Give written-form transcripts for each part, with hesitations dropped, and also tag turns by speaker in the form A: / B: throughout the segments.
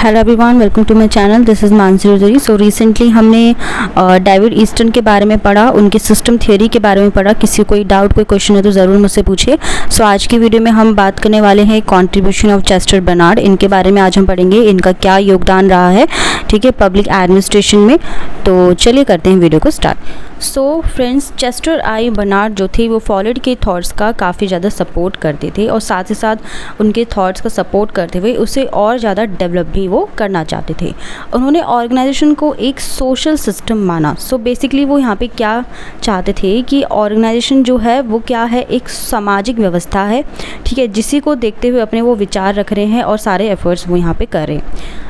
A: Hello everyone, welcome to my channel. This is Mansi Rajouri. So recently हमने David Easton के बारे में पढ़ा, उनके सिस्टम थ्योरी के बारे में पढ़ा। किसी कोई डाउट, कोई क्वेश्चन है तो ज़रूर मुझसे पूछिए। सो आज की वीडियो में हम बात करने वाले हैं कंट्रीब्यूशन ऑफ चेस्टर बर्नार्ड। इनके बारे में आज हम पढ़ेंगे, इनका क्या योगदान रहा है, ठीक है, पब्लिक एडमिनिस्ट्रेशन में। तो चलिए करते हैं वीडियो को स्टार्ट। सो फ्रेंड्स, चेस्टर आई बर्नार्ड जो थे वो फॉलोड के थॉट्स का काफ़ी ज़्यादा सपोर्ट करते थे और साथ ही साथ उनके थॉट्स का सपोर्ट करते हुए उसे और ज़्यादा डेवलप भी वो करना चाहते थे। उन्होंने ऑर्गेनाइजेशन को एक सोशल सिस्टम माना। सो बेसिकली वो यहाँ पे क्या चाहते थे कि ऑर्गेनाइजेशन जो है वो क्या है, एक सामाजिक व्यवस्था है, ठीक है, जिसी को देखते हुए अपने वो विचार रख रहे हैं और सारे एफर्ट्स वो यहाँ पे कर रहे हैं।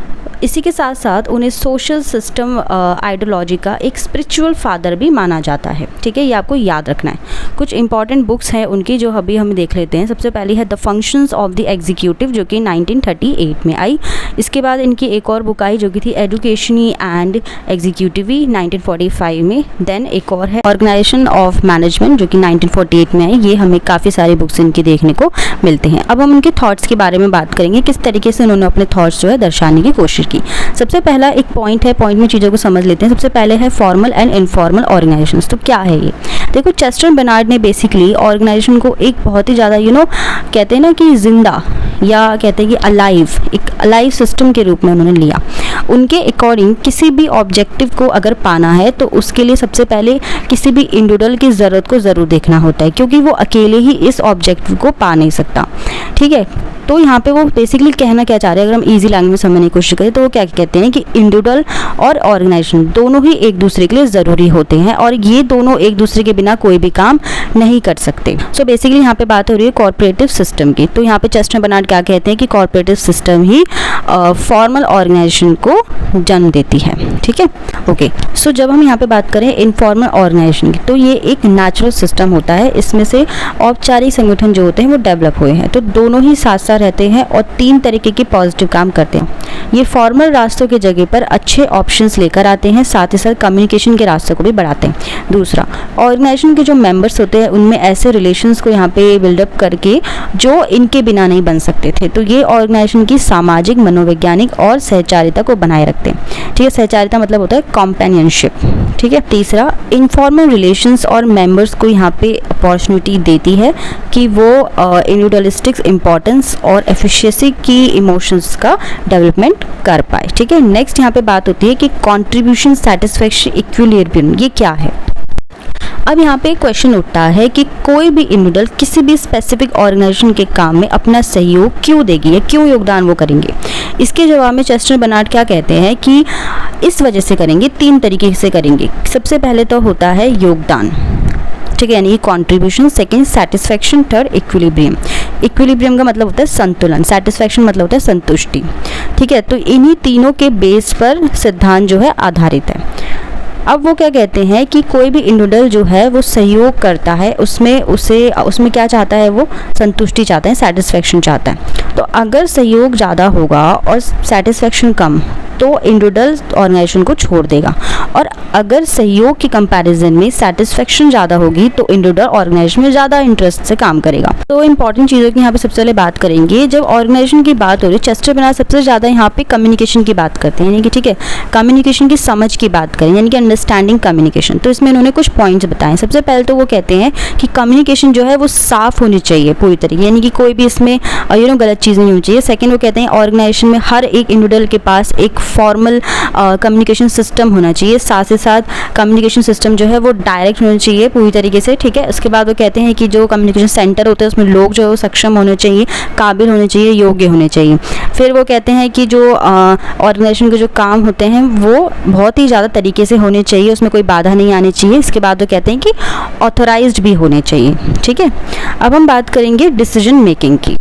A: इसी के साथ साथ उन्हें सोशल सिस्टम आइडियोलॉजी का एक स्पिरिचुअल फादर भी माना जाता है, ठीक है, ये आपको याद रखना है। कुछ इंपॉर्टेंट बुक्स हैं उनकी जो अभी हम देख लेते हैं। सबसे पहली है the functions of the executive जो कि 1938 में आई। इसके बाद इनकी एक और बुक आई जो कि थी एजुकेशनी एंड एग्जीक्यूटिवी 1945 में। देन एक और है ऑर्गेनाइजेशन ऑफ मैनेजमेंट जो कि 1948 में आई। ये हमें काफ़ी सारी बुक्स इनकी देखने को मिलते हैं। अब हम उनके थॉट्स के बारे में बात करेंगे, किस तरीके से उन्होंने अपने थॉट्स जो है दर्शाने की कोशिश की। सबसे पहला एक पॉइंट है, पॉइंट में चीज़ों को समझ लेते हैं। सबसे पहले है फॉर्मल एंड इनफॉर्मल ऑर्गेनाइजेशंस। तो क्या है ये? देखो, चेस्टर बर्नार्ड ने बेसिकली ऑर्गेनाइजेशन को एक बहुत ही ज़्यादा कहते हैं ना कि जिंदा, या कहते हैं कि अलाइव, एक अलाइव सिस्टम के रूप में उन्होंने लिया। उनके अकॉर्डिंग किसी भी ऑब्जेक्टिव को अगर पाना है तो उसके लिए सबसे पहले किसी भी इंडिविजुअल की ज़रूरत को ज़रूर देखना होता है, क्योंकि वो अकेले ही इस ऑब्जेक्टिव को पा नहीं सकता, ठीक है। तो यहाँ पे वो बेसिकली कहना क्या चाह रहे हैं, अगर हम इजी लैंग्वेज में समझने की कोशिश करें तो वो क्या कहते हैं कि इंडिविजुअल और ऑर्गेनाइजेशन दोनों ही एक दूसरे के लिए ज़रूरी होते हैं और ये दोनों एक दूसरे के बिना कोई भी काम नहीं कर सकते। सो बेसिकली यहाँ पे बात हो रही है कॉर्पोरेटिव सिस्टम की। तो यहाँ पे चेस्टर बर्नार्ड क्या कहते हैं कि कॉर्पोरेटिव सिस्टम ही फॉर्मल ऑर्गेनाइजेशन को जन्म देती है, ठीक है, ओके। सो जब हम यहाँ पे बात करें इनफॉर्मल ऑर्गेनाइजेशन की, तो ये एक नेचुरल सिस्टम होता है। इसमें से औपचारिक संगठन जो होते हैं वो डेवलप हुए हैं, तो दोनों ही साथ साथ रहते हैं और तीन तरीके के पॉजिटिव काम करते हैं। ये फॉर्मल रास्तों की जगह पर अच्छे ऑप्शंस लेकर आते हैं, साथ ही साथ कम्युनिकेशन के रास्तों को भी बढ़ाते हैं। दूसरा, ऑर्गेनाइजेशन के जो मेंबर्स होते हैं उनमें ऐसे रिलेशंस को यहाँ पे बिल्डअप करके जो इनके बिना नहीं बन सकते थे। तो ये ऑर्गेनाइजेशन की सामाजिक, मनोवैज्ञानिक और सहचारिता को बनाए रखते हैं, ठीक है। सहचारिता मतलब होता है कॉम्पेनियनशिप, ठीक है। तीसरा, इनफॉर्मल रिलेशंस और मेंबर्स को यहाँ पे अपॉर्चुनिटी देती है कि वो इंडिविजुअलिस्टिक इंपॉर्टेंस और एफिशिएंसी की इमोशंस का डेवलपमेंट कर पाए, ठीक है। नेक्स्ट यहाँ पे बात होती है कि कंट्रीब्यूशन, सैटिस्फैक्शन, इक्विलिब्रियम, ये क्या है? अब यहाँ पे क्वेश्चन उठता है कि कोई भी इंडिविजुअल किसी भी स्पेसिफिक ऑर्गेनाइजेशन के काम में अपना सहयोग क्यों देगी या क्यों योगदान वो करेंगे? इसके जवाब में चेस्टर बर्नार्ड क्या कहते हैं कि इस वजह से करेंगे, तीन तरीके से करेंगे। सबसे पहले तो होता है योगदान, ठीक है, यानी contribution. Second, satisfaction. Third, equilibrium. Equilibrium का मतलब होता है संतुलन, सेटिस्फैक्शन मतलब होता है संतुष्टि, ठीक है। तो इन्हीं तीनों के बेस पर सिद्धांत जो है आधारित है। अब वो क्या कहते हैं कि कोई भी इंडिविजुअल जो है वो सहयोग करता है, उसमें क्या चाहता है, वो संतुष्टि चाहता है, सेटिस्फैक्शन चाहता है। तो अगर सहयोग ज़्यादा होगा और सेटिस्फैक्शन कम, तो इंडिविजुअल ऑर्गेनाइजेशन को छोड़ देगा, और अगर सहयोग के कंपैरिजन में सेटिस्फैक्शन ज़्यादा होगी तो इंडिविजुअल ऑर्गेनाइजेशन में ज़्यादा इंटरेस्ट से काम करेगा। तो इंपॉर्टेंट चीज़ों की यहाँ पे सबसे पहले बात करेंगे। जब ऑर्गेनाइजेशन की बात हो रही है, चेस्टर बर्नार्ड सबसे ज़्यादा यहाँ पे कम्युनिकेशन की बात करते हैं, यानी कि ठीक है, कम्युनिकेशन की समझ की बात करें, यानी कि अंडरस्टैंडिंग कम्युनिकेशन। तो इसमें इन्होंने कुछ पॉइंट्स बताए। सबसे पहले तो वो कहते हैं कि कम्युनिकेशन जो है वो साफ होनी चाहिए पूरी तरीके, यानी कि कोई भी इसमें गलत चीज़ नहीं होनी चाहिए। सेकेंड, वो कहते हैं ऑर्गेनाइजेशन में हर एक इंडिविजुअल के पास एक फॉर्मल कम्युनिकेशन सिस्टम होना चाहिए, साथ ही साथ कम्युनिकेशन सिस्टम जो है वो डायरेक्ट होना चाहिए पूरी तरीके से, ठीक है। उसके बाद वो कहते हैं कि जो कम्युनिकेशन सेंटर होते हैं उसमें लोग जो है सक्षम होने चाहिए, काबिल होने चाहिए, योग्य होने चाहिए। फिर वो कहते हैं कि जो ऑर्गेनाइजेशन के जो काम होते हैं वो बहुत ही ज़्यादा तरीके से होने चाहिए, उसमें कोई बाधा नहीं आनी चाहिए। इसके बाद वो कहते हैं कि ऑथोराइज्ड भी होने चाहिए, ठीक है। अब हम बात करेंगे डिसीजन मेकिंग की।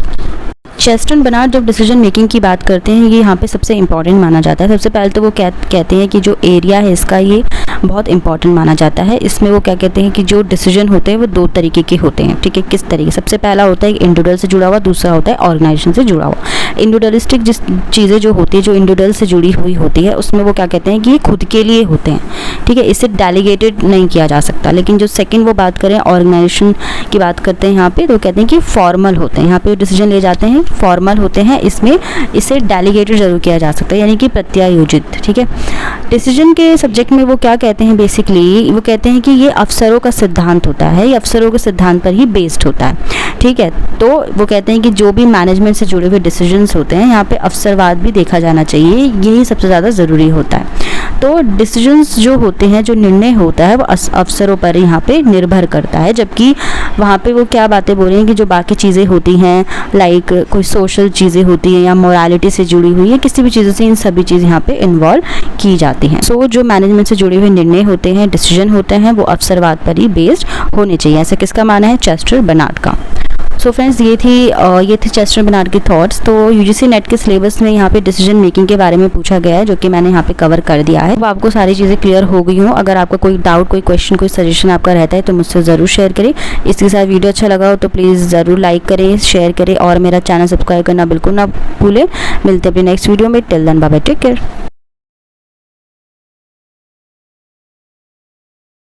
A: चेस्टर बर्नार्ड जब डिसीजन मेकिंग की बात करते हैं, ये यहाँ पे सबसे इंपॉर्टेंट माना जाता है। सबसे पहले तो वो कहते हैं कि जो एरिया है इसका ये बहुत इंपॉर्टेंट माना जाता है। इसमें वो क्या कहते हैं कि जो डिसीजन होते हैं वो दो तरीके के होते हैं, ठीक है। किस तरीके? सबसे पहला होता है इंडिविजुअल से जुड़ा हुआ, दूसरा होता है ऑर्गेनाइजेशन से जुड़ा हुआ। इंडिविजुअलिस्टिक जिस चीज़ें जो होती है, जो इंडिविजुअल से जुड़ी हुई होती है, उसमें वो क्या कहते हैं कि ये खुद के लिए होते हैं, ठीक है, इसे डेलीगेटेड नहीं किया जा सकता। लेकिन जो सेकेंड वो बात करें ऑर्गेनाइजेशन की बात करते हैं यहाँ पे, तो कहते हैं कि फॉर्मल होते हैं। यहाँ पे डिसीजन ले जाते हैं फॉर्मल होते हैं, इसमें इसे डेलीगेटेड जरूर किया जा सकता है, यानी कि प्रत्यायोजित, ठीक है। डिसीजन के सब्जेक्ट में वो क्या कहते हैं, बेसिकली वो कहते हैं कि ये अफसरों का सिद्धांत होता है, ये अफसरों के सिद्धांत पर ही बेस्ड होता है, ठीक है। तो वो कहते हैं कि जो भी मैनेजमेंट से जुड़े हुए डिसीजंस होते हैं यहाँ पे अफसरवाद भी देखा जाना चाहिए, यही सबसे ज़्यादा ज़रूरी होता है। तो डिसीजंस जो होते हैं, जो निर्णय होता है वो अफसरों पर यहाँ पे निर्भर करता है, जबकि वहाँ पे वो क्या बातें बोल रहे हैं कि जो बाकी चीज़ें होती हैं, लाइक कोई सोशल चीज़ें होती हैं या मोरालिटी से जुड़ी हुई है, किसी भी चीज़ों से इन सभी चीज़ यहाँ पे इन्वॉल्व की जाती हैं। सो जो मैनेजमेंट से जुड़े हुए निर्णय होते हैं, डिसीजन होते हैं, वो अफसरवाद पर ही बेस्ड होने चाहिए, ऐसा किसका मानना है, चेस्टर बर्नार्ड का। सो फ्रेंड्स, ये थे चेस्टर बर्नार्ड के थॉट्स। तो यूजीसी नेट के सिलेबस में यहाँ पे डिसीजन मेकिंग के बारे में पूछा गया है, जो कि मैंने यहाँ पे कवर कर दिया है। अब आपको सारी चीज़ें क्लियर हो गई हों। अगर आपका कोई डाउट, कोई क्वेश्चन, कोई सजेशन आपका रहता है तो मुझसे ज़रूर शेयर करें। इसके साथ वीडियो अच्छा लगा हो तो प्लीज़ ज़रूर लाइक करें, शेयर करें और मेरा चैनल सब्सक्राइब करना बिल्कुल ना भूलें। मिलते हैं अपने नेक्स्ट वीडियो में। Till then bye bye, take care.